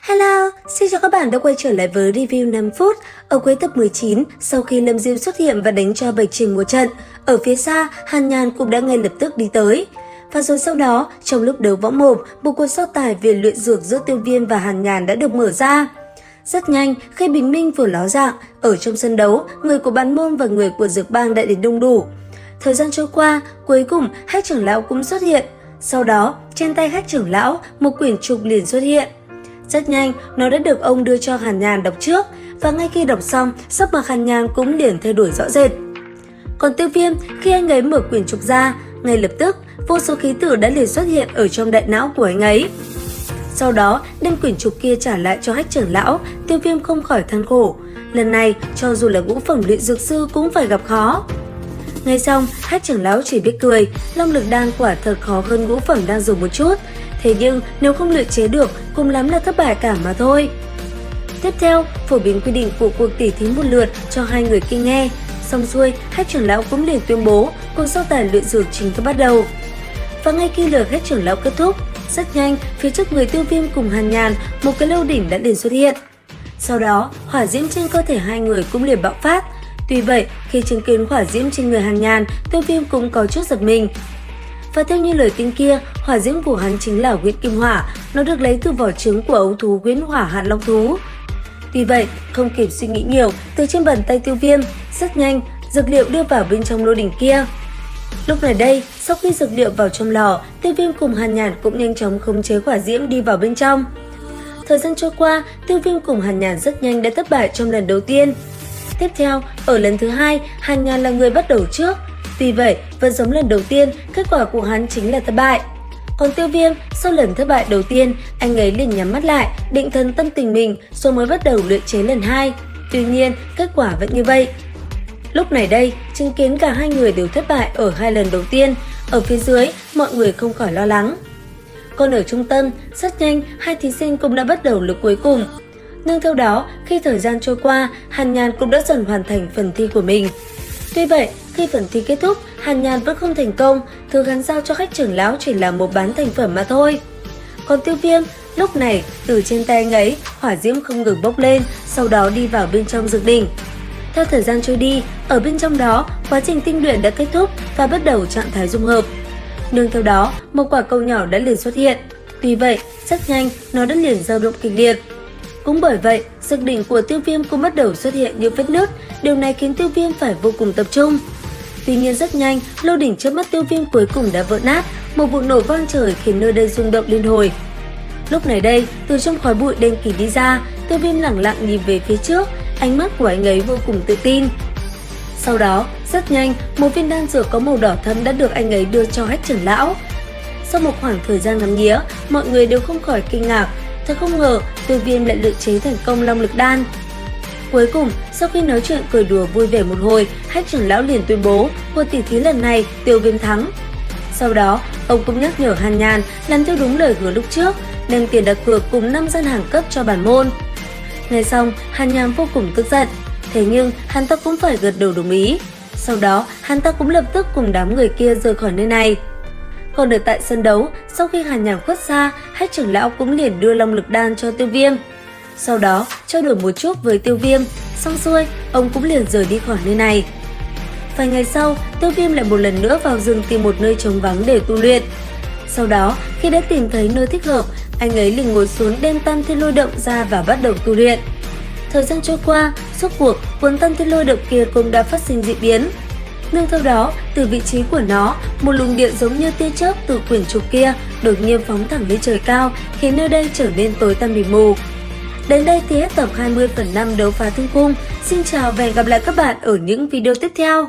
Hello, xin chào các bạn đã quay trở lại với review 5 phút. Ở cuối tập 19, sau khi Lâm Diêm xuất hiện và đánh cho Bạch Trình một trận, ở phía xa, Hàn Nhàn cũng đã ngay lập tức đi tới. Và rồi sau đó, trong lúc đấu võ mồm, một cuộc so tài về luyện dược giữa Tiêu Viêm và Hàn Nhàn đã được mở ra. Rất nhanh, khi bình minh vừa ló dạng, ở trong sân đấu, người của Bán Môn và người của Dược Bang đã đến đông đủ. Thời gian trôi qua, cuối cùng Hách trưởng lão cũng xuất hiện. Sau đó, trên tay Hách trưởng lão, một quyển trục liền xuất hiện. Rất nhanh, nó đã được ông đưa cho Hàn Nhàn đọc trước, và ngay khi đọc xong, sắc mặt Hàn Nhàn cũng liền thay đổi rõ rệt. Còn Tiêu Viêm, khi anh ấy mở quyển trục ra, ngay lập tức, vô số khí tử đã liền xuất hiện ở trong đại não của anh ấy. Sau đó, đem quyển trục kia trả lại cho Hách trưởng lão, Tiêu Viêm không khỏi than khổ. Lần này, cho dù là ngũ phẩm luyện dược sư cũng phải gặp khó. Ngay xong, Hách trưởng lão chỉ biết cười, long lực đan quả thật khó hơn ngũ phẩm đan dược một chút. Thế nhưng nếu không luyện chế được, cùng lắm là thất bại cả mà thôi. Tiếp theo, phổ biến quy định của cuộc tỉ thí một lượt cho hai người kia nghe. Xong xuôi, Hách trưởng lão cũng liền tuyên bố cuộc so tài luyện dược chính thức bắt đầu. Và ngay khi lượt Hách trưởng lão kết thúc, rất nhanh phía trước người Tiêu Viêm cùng Hàn Nhàn, một cái lâu đỉnh đã liền xuất hiện. Sau đó, hỏa diễm trên cơ thể hai người cũng liền bạo phát. Tuy vậy, khi chứng kiến hỏa diễm trên người Hàn Nhàn, Tiêu Viêm cũng có chút giật mình. Và theo như lời tin kia, hỏa diễm của hắn chính là huyễn kim hỏa, nó được lấy từ vỏ trứng của ấu thú huyễn hỏa hạt long thú. Tuy vậy, không kịp suy nghĩ nhiều, từ trên bàn tay Tiêu Viêm, rất nhanh, dược liệu đưa vào bên trong lô đỉnh kia. Lúc này đây, sau khi dược liệu vào trong lò, Tiêu Viêm cùng Hàn Nhàn cũng nhanh chóng khống chế hỏa diễm đi vào bên trong. Thời gian trôi qua, Tiêu Viêm cùng Hàn Nhàn rất nhanh đã thất bại trong lần đầu tiên. Tiếp theo, ở lần thứ hai, Hàn Nhàn là người bắt đầu trước. Tuy vậy, vẫn giống lần đầu tiên, kết quả của hắn chính là thất bại. Còn Tiêu Viêm, sau lần thất bại đầu tiên, anh ấy liền nhắm mắt lại, định thần tâm tình mình, rồi mới bắt đầu luyện chế lần hai. Tuy nhiên, kết quả vẫn như vậy. Lúc này đây, chứng kiến cả hai người đều thất bại ở hai lần đầu tiên, ở phía dưới, mọi người không khỏi lo lắng. Còn ở trung tâm, rất nhanh, hai thí sinh cũng đã bắt đầu lượt cuối cùng. Nhưng theo đó, khi thời gian trôi qua, Hàn Nhàn cũng đã dần hoàn thành phần thi của mình. Tuy vậy, khi phần thi kết thúc, Hàn Nhàn vẫn không thành công, thứ hắn giao cho Hách trưởng lão chỉ là một bán thành phẩm mà thôi. Còn Tiêu Viêm, lúc này, từ trên tay anh ấy, hỏa diễm không ngừng bốc lên, sau đó đi vào bên trong dược đỉnh. Theo thời gian trôi đi, ở bên trong đó, quá trình tinh luyện đã kết thúc và bắt đầu trạng thái dung hợp. Nương theo đó, một quả cầu nhỏ đã liền xuất hiện. Tuy vậy, rất nhanh, nó đã liền dao động kịch liệt. Cũng bởi vậy, dược đỉnh của Tiêu Viêm cũng bắt đầu xuất hiện những vết nứt, điều này khiến Tiêu Viêm phải vô cùng tập trung. Tuy nhiên rất nhanh, lô đỉnh trước mắt Tiêu Viêm cuối cùng đã vỡ nát, một vụ nổ vang trời khiến nơi đây rung động liên hồi. Lúc này đây, từ trong khói bụi đen kịt đi ra, Tiêu Viêm lẳng lặng nhìn về phía trước, ánh mắt của anh ấy vô cùng tự tin. Sau đó, rất nhanh, một viên đan dược có màu đỏ thẫm đã được anh ấy đưa cho Hách trưởng lão. Sau một khoảng thời gian ngắm nghía, mọi người đều không khỏi kinh ngạc. Thật không ngờ, Tiêu Viêm lại luyện chế thành công long lực đan. Cuối cùng, sau khi nói chuyện cười đùa vui vẻ một hồi, Hách trưởng lão liền tuyên bố cuộc tỉ thí lần này Tiêu Viêm thắng. Sau đó, ông cũng nhắc nhở Hàn Nhàn làm theo đúng lời hứa lúc trước, đem tiền đặt cược cùng 5 gian hàng cấp cho bản môn. Nghe xong, Hàn Nhàn vô cùng tức giận, thế nhưng hắn ta cũng phải gật đầu đồng ý. Sau đó, hắn ta cũng lập tức cùng đám người kia rời khỏi nơi này. Còn ở tại sân đấu, sau khi Hàn Nhàn khuất xa, Hách trưởng lão cũng liền đưa long lực đan cho Tiêu Viêm. Sau đó, trao đổi một chút với Tiêu Viêm, xong xuôi, ông cũng liền rời đi khỏi nơi này. Vài ngày sau, Tiêu Viêm lại một lần nữa vào rừng tìm một nơi trống vắng để tu luyện. Sau đó, khi đã tìm thấy nơi thích hợp, anh ấy liền ngồi xuống đem Tam Thiên Lôi Động ra và bắt đầu tu luyện. Thời gian trôi qua, suốt cuộc, cuốn Tam Thiên Lôi Động kia cũng đã phát sinh dị biến. Nương theo đó, từ vị trí của nó, một luồng điện giống như tia chớp từ quyển trục kia đột nhiên phóng thẳng lên trời cao, khiến nơi đây trở nên tối tăm mịt mù. Đến đây thì hết tập 20/5 đấu phá thương khung. Xin chào và hẹn gặp lại các bạn ở những video tiếp theo.